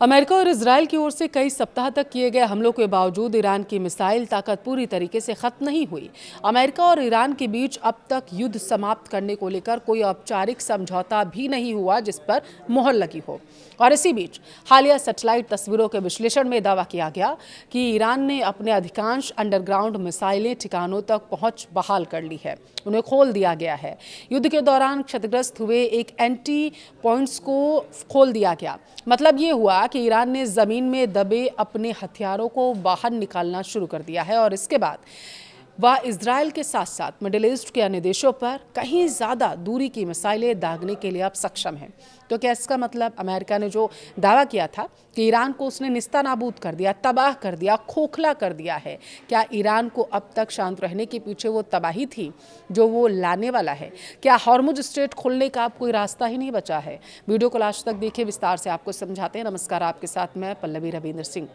America और Israel की ओर से कई सप्ताह तक किए गए हमलों के बावजूद ईरान की मिसाइल ताकत पूरी तरीके से खत्म नहीं हुई। अमेरिका और ईरान के बीच अब तक युद्ध समाप्त करने को लेकर कोई औपचारिक समझौता भी नहीं हुआ जिस पर मुहर लगी हो। और इसी बीच हालिया सैटेलाइट तस्वीरों के विश्लेषण में दावा किया गया कि ईरान ने अपने अधिकांश अंडरग्राउंड मिसाइलें ठिकानों तक पहुंच बहाल कर ली है, उन्हें खोल दिया गया है। युद्ध के दौरान क्षतिग्रस्त हुए एक एंटी पॉइंट्स को खोल दिया गया। मतलब ये हुआ कि ईरान ने जमीन में दबे अपने हथियारों को बाहर निकालना शुरू कर दिया है और इसके बाद वह इजरायल के साथ साथ मिडिल ईस्ट के अन्य देशों पर कहीं ज़्यादा दूरी की मिसाइलें दागने के लिए अब सक्षम है। तो क्या इसका मतलब अमेरिका ने जो दावा किया था कि ईरान को उसने निस्तानाबूद कर दिया, तबाह कर दिया, खोखला कर दिया है, क्या ईरान को अब तक शांत रहने के पीछे वो तबाही थी जो वो लाने वाला है? क्या हॉर्मुज स्ट्रेट खोलने का अब कोई रास्ता ही नहीं बचा है? वीडियो को लास्ट तक देखिए, विस्तार से आपको समझाते हैं। नमस्कार, आपके साथ मैं पल्लवी रविंद्र सिंह।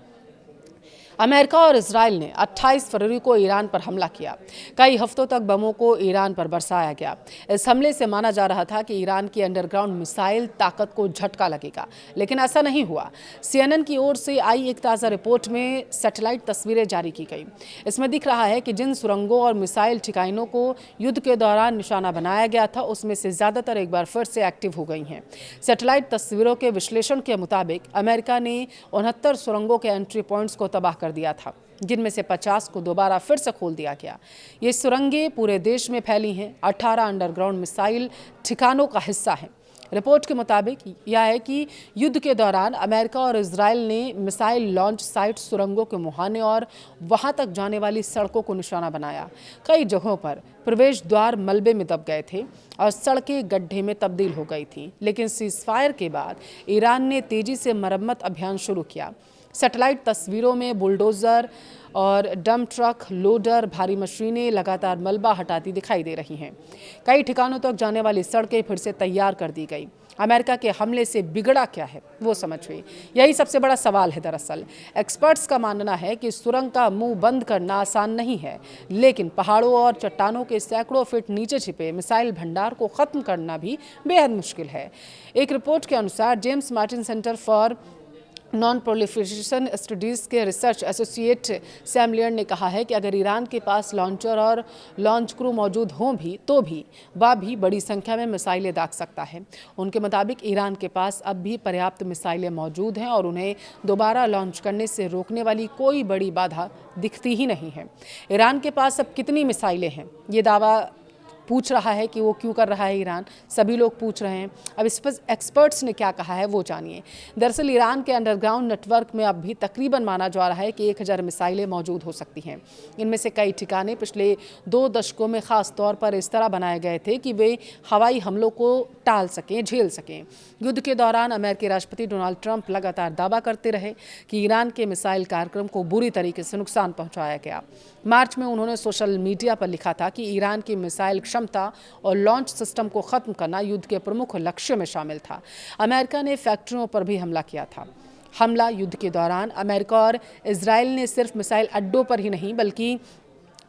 अमेरिका और इजरायल ने 28 फरवरी को ईरान पर हमला किया। कई हफ्तों तक बमों को ईरान पर बरसाया गया। इस हमले से माना जा रहा था कि ईरान की अंडरग्राउंड मिसाइल ताकत को झटका लगेगा, लेकिन ऐसा नहीं हुआ। CNN की ओर से आई एक ताज़ा रिपोर्ट में सैटेलाइट तस्वीरें जारी की गई। इसमें दिख रहा है कि जिन सुरंगों और मिसाइल ठिकानों को युद्ध के दौरान निशाना बनाया गया था, उसमें से ज़्यादातर एक बार फिर से एक्टिव हो गई हैं। सैटेलाइट तस्वीरों के विश्लेषण के मुताबिक अमेरिका ने 69 सुरंगों के एंट्री पॉइंट्स को तबाह कर दिया था, जिनमें से 50 को दोबारा फिर से खोल दिया गया। ये सुरंगें पूरे देश में फैली हैं, 18 अंडरग्राउंड मिसाइल ठिकानों का हिस्सा हैं। रिपोर्ट के मुताबिक यह है कि युद्ध के दौरान अमेरिका और इजरायल ने मिसाइल लॉन्च साइट, सुरंगों के मुहाने और वहां तक जाने वाली सड़कों को निशाना बनाया। कई जगहों पर प्रवेश द्वार मलबे में दब गए थे और सड़कें गड्ढे में तब्दील हो गई थीं। लेकिन सीज़फायर के बाद ईरान ने तेजी से मरम्मत अभियान शुरू किया। सैटेलाइट तस्वीरों में बुलडोजर और डंप ट्रक, लोडर, भारी मशीनें लगातार मलबा हटाती दिखाई दे रही हैं। कई ठिकानों तक जाने वाली सड़कें फिर से तैयार कर दी गई। अमेरिका के हमले से बिगड़ा क्या है वो समझिए, यही सबसे बड़ा सवाल है। दरअसल एक्सपर्ट्स का मानना है कि सुरंग का मुंह बंद करना आसान नहीं है, लेकिन पहाड़ों और चट्टानों के सैकड़ों फीट नीचे छिपे मिसाइल भंडार को खत्म करना भी बेहद मुश्किल है। एक रिपोर्ट के अनुसार James Martin centre for non proliferation studies के रिसर्च एसोसिएट सैम लेयर ने कहा है कि अगर ईरान के पास लॉन्चर और लॉन्च क्रू मौजूद हों भी तो भी वह भी बड़ी संख्या में मिसाइलें दाग सकता है। उनके मुताबिक ईरान के पास अब भी पर्याप्त मिसाइलें मौजूद हैं और उन्हें दोबारा लॉन्च करने से रोकने वाली कोई बड़ी बाधा दिखती ही नहीं है। ईरान के पास अब कितनी मिसाइलें हैं, ये दावा पूछ रहा है कि वो क्यों कर रहा है ईरान, सभी लोग पूछ रहे हैं। अब इस पर एक्सपर्ट्स ने क्या कहा है वो जानिए। दरअसल ईरान के अंडरग्राउंड नेटवर्क में अब भी तकरीबन माना जा रहा है कि 1000 मिसाइलें मौजूद हो सकती हैं। इनमें से कई ठिकाने पिछले 2 दशकों में खास तौर पर इस तरह बनाए गए थे कि वे हवाई हमलों को टाल सकें, झेल सकें। युद्ध के दौरान अमेरिकी राष्ट्रपति डोनाल्ड ट्रंप लगातार दावा करते रहे कि ईरान के मिसाइल कार्यक्रम को बुरी तरीके से नुकसान पहुंचाया गया। मार्च में उन्होंने सोशल मीडिया पर लिखा था कि ईरान की मिसाइल क्षमता और लॉन्च सिस्टम को खत्म करना युद्ध के प्रमुख लक्ष्यों में शामिल था। अमेरिका ने फैक्ट्रियों पर भी हमला किया था। हमला युद्ध के दौरान अमेरिका और इजरायल ने सिर्फ मिसाइल अड्डों पर ही नहीं बल्कि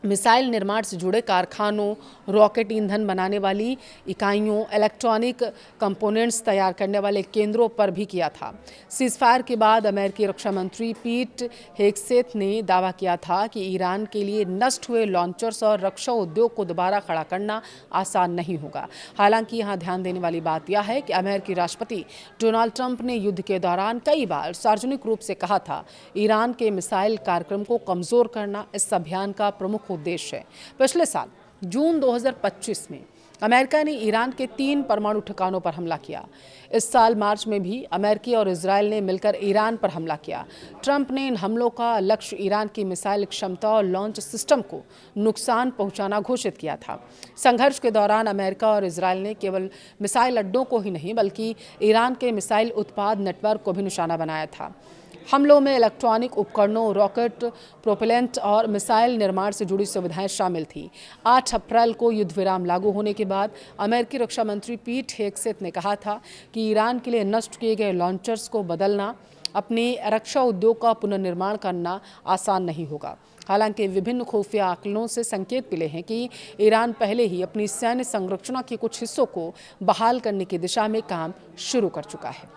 मिसाइल निर्माण से जुड़े कारखानों, रॉकेट ईंधन बनाने वाली इकाइयों, इलेक्ट्रॉनिक कंपोनेंट्स तैयार करने वाले केंद्रों पर भी किया था। सीज़फायर के बाद अमेरिकी रक्षा मंत्री पीट हेगसेथ ने दावा किया था कि ईरान के लिए नष्ट हुए लॉन्चर्स और रक्षा उद्योग को दोबारा खड़ा करना आसान नहीं होगा। हालांकि यहाँ ध्यान देने वाली बात यह है कि अमेरिकी राष्ट्रपति डोनाल्ड ट्रंप ने युद्ध के दौरान कई बार सार्वजनिक रूप से कहा था ईरान के मिसाइल कार्यक्रम को कमज़ोर करना इस अभियान का प्रमुख उद्देश्य है। पिछले साल जून 2025 में अमेरिका ने ईरान के 3 परमाणु ठिकानों पर हमला किया। इस साल मार्च में भी अमेरिकी और इजरायल ने मिलकर ईरान पर हमला किया। ट्रंप ने इन हमलों का लक्ष्य ईरान की मिसाइल क्षमता और लॉन्च सिस्टम को नुकसान पहुंचाना घोषित किया था। संघर्ष के दौरान अमेरिका और इजरायल ने केवल मिसाइल अड्डों को ही नहीं बल्कि ईरान के मिसाइल उत्पाद नेटवर्क को भी निशाना बनाया था। हमलों में इलेक्ट्रॉनिक उपकरणों, रॉकेट प्रोपेलेंट और मिसाइल निर्माण से जुड़ी सुविधाएं शामिल थीं। 8 अप्रैल को युद्ध विराम लागू होने के बाद अमेरिकी रक्षा मंत्री पीट हेगसेथ ने कहा था कि ईरान के लिए नष्ट किए गए लॉन्चर्स को बदलना, अपने रक्षा उद्योग का पुनर्निर्माण करना आसान नहीं होगा। हालांकि विभिन्न खुफिया आकलनों से संकेत मिले हैं कि ईरान पहले ही अपनी सैन्य संरचना के कुछ हिस्सों को बहाल करने की दिशा में काम शुरू कर चुका है।